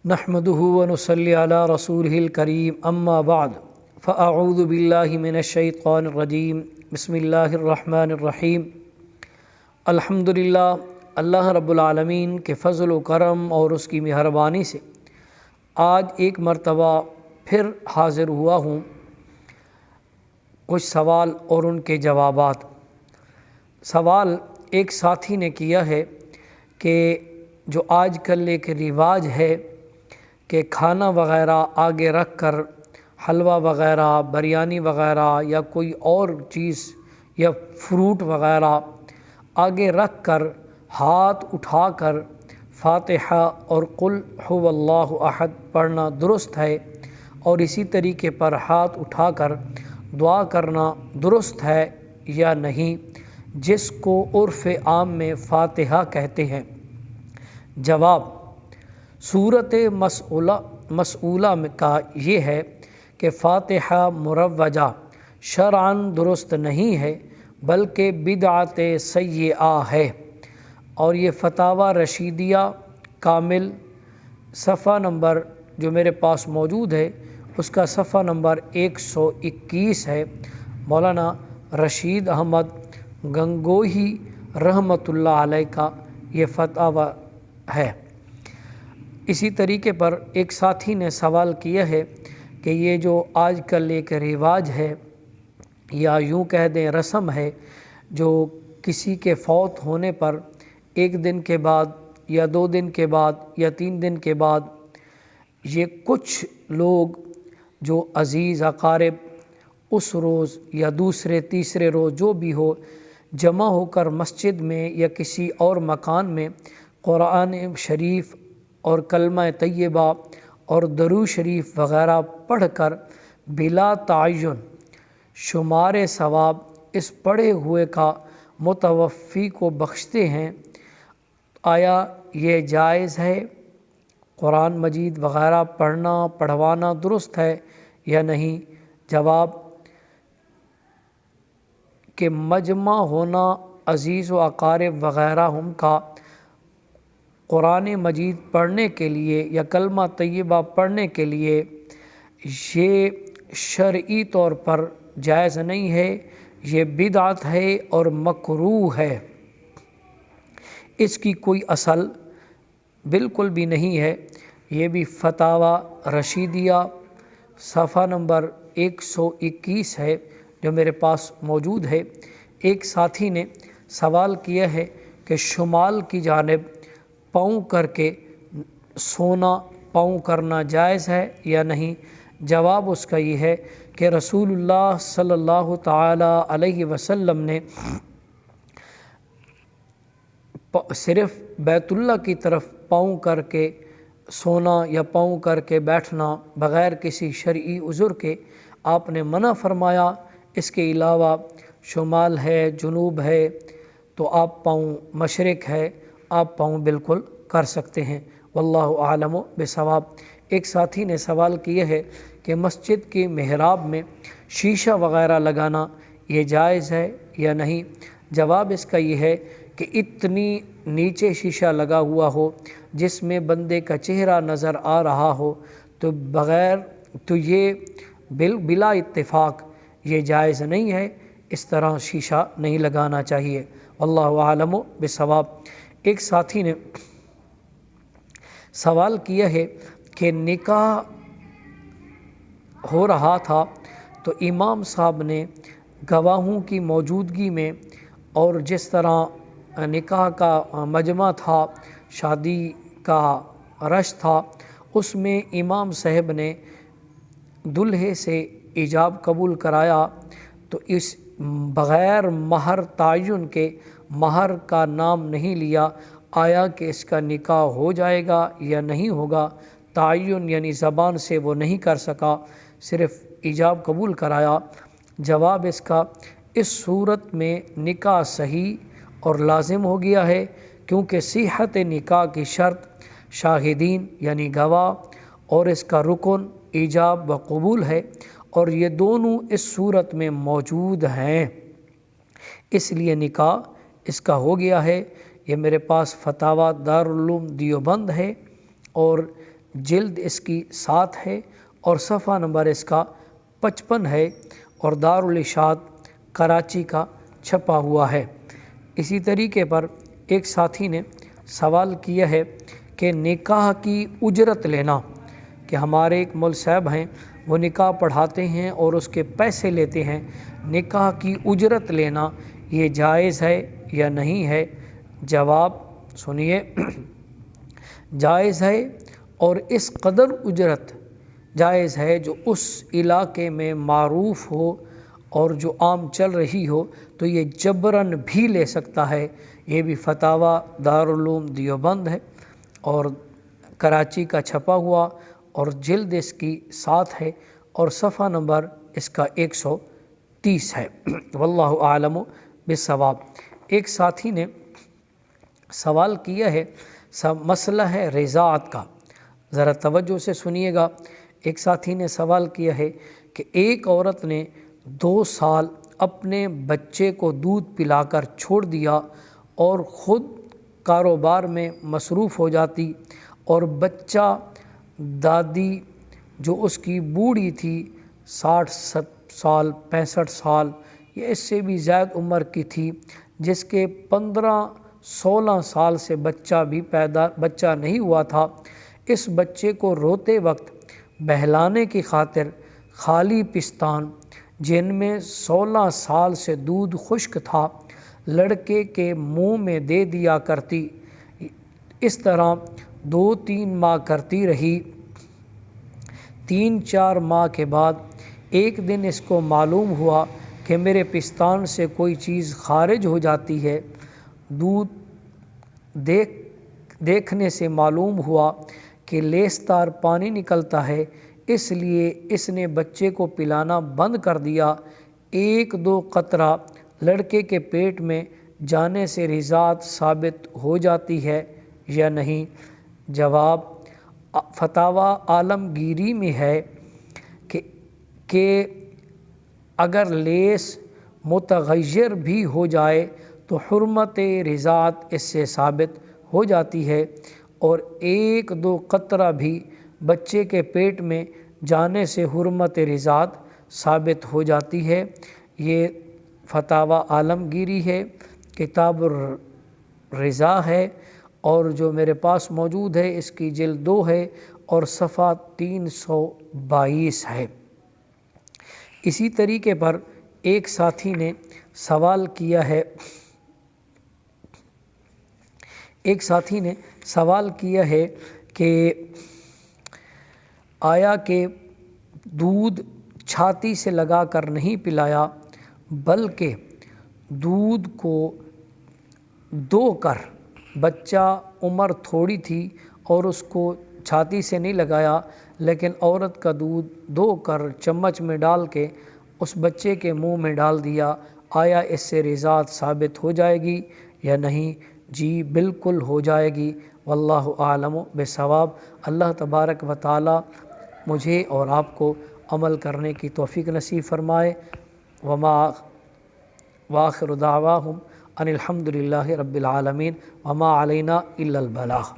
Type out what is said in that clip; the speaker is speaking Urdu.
نحمدہ ونصلی علی رسولہ الکریم اما بعد فاعوذ باللہ من الشیطان الرجیم بسم اللہ الرحمن الرحیم۔ الحمدللہ، اللہ رب العالمین کے فضل و کرم اور اس کی مہربانی سے آج ایک مرتبہ پھر حاضر ہوا ہوں کچھ سوال اور ان کے جوابات۔ سوال ایک ساتھی نے کیا ہے کہ جو آج کل ایک رواج ہے کہ کھانا وغیرہ آگے رکھ کر حلوہ وغیرہ، بریانی وغیرہ یا کوئی اور چیز یا فروٹ وغیرہ آگے رکھ کر ہاتھ اٹھا کر فاتحہ اور قل هو اللہ احد پڑھنا درست ہے، اور اسی طریقے پر ہاتھ اٹھا کر دعا کرنا درست ہے یا نہیں، جس کو عرف عام میں فاتحہ کہتے ہیں؟ جواب: صورت مسئولہ کا یہ ہے کہ فاتحہ مروجہ شرعاً درست نہیں ہے بلکہ بدعت سیئہ ہے، اور یہ فتاوی رشیدیہ کامل صفحہ نمبر جو میرے پاس موجود ہے اس کا صفحہ نمبر 121 ہے۔ مولانا رشید احمد گنگوہی رحمۃ اللہ علیہ کا یہ فتاوی ہے۔ اسی طریقے پر ایک ساتھی نے سوال کیا ہے کہ یہ جو آج کل ایک رواج ہے یا یوں کہہ دیں رسم ہے، جو کسی کے فوت ہونے پر 1 دن کے بعد یا 2 دن کے بعد یا 3 دن کے بعد یہ کچھ لوگ جو عزیز اقارب اس روز یا دوسرے تیسرے روز جو بھی ہو جمع ہو کر مسجد میں یا کسی اور مکان میں قرآن شریف اور کلمہ طیبہ اور درود شریف وغیرہ پڑھ کر بلا تعین شمار ثواب اس پڑھے ہوئے کا متوفی کو بخشتے ہیں۔ آیا یہ جائز ہے؟ قرآن مجید وغیرہ پڑھوانا درست ہے یا نہیں؟ جواب: کہ مجمع ہونا عزیز و اقارب وغیرہ ہم کا قرآن مجید پڑھنے کے لیے یا کلمہ طیبہ پڑھنے کے لیے یہ شرعی طور پر جائز نہیں ہے، یہ بدعت ہے اور مکروہ ہے۔ اس کی کوئی اصل بالکل بھی نہیں ہے۔ یہ بھی فتاوی رشیدیہ صفحہ نمبر 121 ہے جو میرے پاس موجود ہے۔ ایک ساتھی نے سوال کیا ہے کہ شمال کی جانب پاؤں کر کے سونا پاؤں کرنا جائز ہے یا نہیں؟ جواب اس کا یہ ہے کہ رسول اللہ صلی اللہ تعالی علیہ وسلم نے صرف بیت اللہ کی طرف پاؤں کر کے سونا یا پاؤں کر کے بیٹھنا بغیر کسی شرعی عذر کے آپ نے منع فرمایا۔ اس کے علاوہ شمال ہے، جنوب ہے، تو آپ پاؤں مشرق ہے، آپ پاؤں بالکل کر سکتے ہیں۔ واللہ اعلم بالصواب۔ ایک ساتھی نے سوال کیا ہے کہ مسجد کے محراب میں شیشہ وغیرہ لگانا یہ جائز ہے یا نہیں؟ جواب اس کا یہ ہے کہ اتنی نیچے شیشہ لگا ہوا ہو جس میں بندے کا چہرہ نظر آ رہا ہو تو یہ بلا اتفاق یہ جائز نہیں ہے، اس طرح شیشہ نہیں لگانا چاہیے۔ واللہ اعلم بالصواب۔ ایک ساتھی نے سوال کیا ہے کہ نکاح ہو رہا تھا تو امام صاحب نے گواہوں کی موجودگی میں اور جس طرح نکاح کا مجمع تھا، شادی کا رش تھا، اس میں امام صاحب نے دلہے سے ایجاب قبول کرایا، تو اس بغیر مہر تعین کے مہر کا نام نہیں لیا۔ آیا کہ اس کا نکاح ہو جائے گا یا نہیں ہوگا؟ تعین یعنی زبان سے وہ نہیں کر سکا، صرف ایجاب قبول کرایا۔ جواب اس کا: اس صورت میں نکاح صحیح اور لازم ہو گیا ہے، کیونکہ صحت نکاح کی شرط شاہدین یعنی گواہ اور اس کا رکن ایجاب و قبول ہے، اور یہ دونوں اس صورت میں موجود ہیں، اس لیے نکاح اس کا ہو گیا ہے۔ یہ میرے پاس فتاوی دارالعلوم دیوبند ہے، اور جلد اس کی 7 ہے اور صفحہ نمبر اس کا 55 ہے اور دارالاشاعت کراچی کا چھپا ہوا ہے۔ اسی طریقے پر ایک ساتھی نے سوال کیا ہے کہ نکاح کی اجرت لینا، کہ ہمارے ایک مول صاحب ہیں وہ نکاح پڑھاتے ہیں اور اس کے پیسے لیتے ہیں، نکاح کی اجرت لینا یہ جائز ہے یا نہیں ہے؟ جواب سنیے، جائز ہے، اور اس قدر اجرت جائز ہے جو اس علاقے میں معروف ہو اور جو عام چل رہی ہو، تو یہ جبراً بھی لے سکتا ہے۔ یہ بھی فتاویٰ دارالعلوم دیوبند ہے اور کراچی کا چھپا ہوا، اور جلد اس کی 7 ہے اور صفحہ نمبر اس کا 130 ہے۔ واللہ اعلم بالصواب۔ ایک ساتھی نے سوال کیا ہے، مسئلہ ہے رضاعت کا، ذرا توجہ سے سنیے گا۔ ایک ساتھی نے سوال کیا ہے کہ ایک عورت نے 2 سال اپنے بچے کو دودھ پلا کر چھوڑ دیا اور خود کاروبار میں مصروف ہو جاتی، اور بچہ دادی جو اس کی بوڑھی تھی 60 سال 65 سال یا اس سے بھی زائد عمر کی تھی، جس کے 15-16 سال سے بچہ نہیں ہوا تھا، اس بچے کو روتے وقت بہلانے کی خاطر خالی پستان جن میں 16 سال سے دودھ خشک تھا لڑکے کے منہ میں دے دیا کرتی۔ اس طرح 2-3 ماہ کرتی رہی۔ 3-4 ماہ کے بعد ایک دن اس کو معلوم ہوا کہ میرے پستان سے کوئی چیز خارج ہو جاتی ہے۔ دودھ دیکھنے سے معلوم ہوا کہ لیسدار پانی نکلتا ہے، اس لیے اس نے بچے کو پلانا بند کر دیا۔ 1-2 قطرہ لڑکے کے پیٹ میں جانے سے رضاعت ثابت ہو جاتی ہے یا نہیں؟ جواب فتاویٰ عالمگیری میں ہے کہ اگر لیس متغیر بھی ہو جائے تو حرمت رضاعت اس سے ثابت ہو جاتی ہے، اور 1-2 قطرہ بھی بچے کے پیٹ میں جانے سے حرمت رضاعت ثابت ہو جاتی ہے۔ یہ فتاویٰ عالمگیری ہے، کتاب الرضاع ہے، اور جو میرے پاس موجود ہے اس کی جلد 2 ہے اور صفحہ 322 ہے۔ اسی طریقے پر ایک ساتھی نے سوال کیا ہے کہ آیا کہ دودھ چھاتی سے لگا کر نہیں پلایا بلکہ دودھ کو دو کر، بچہ عمر تھوڑی تھی اور اس کو چھاتی سے نہیں لگایا لیکن عورت کا دودھ دو کر چمچ میں ڈال کے اس بچے کے منہ میں ڈال دیا، آیا اس سے رضاعت ثابت ہو جائے گی یا نہیں؟ جی بالکل ہو جائے گی، واللہ اعلم بالصواب۔ اللہ تبارک و تعالی مجھے اور آپ کو عمل کرنے کی توفیق نصیب فرمائے۔ وآخر دعواہم ان الحمد للہ رب العالمین وما علینا الا البلاغ۔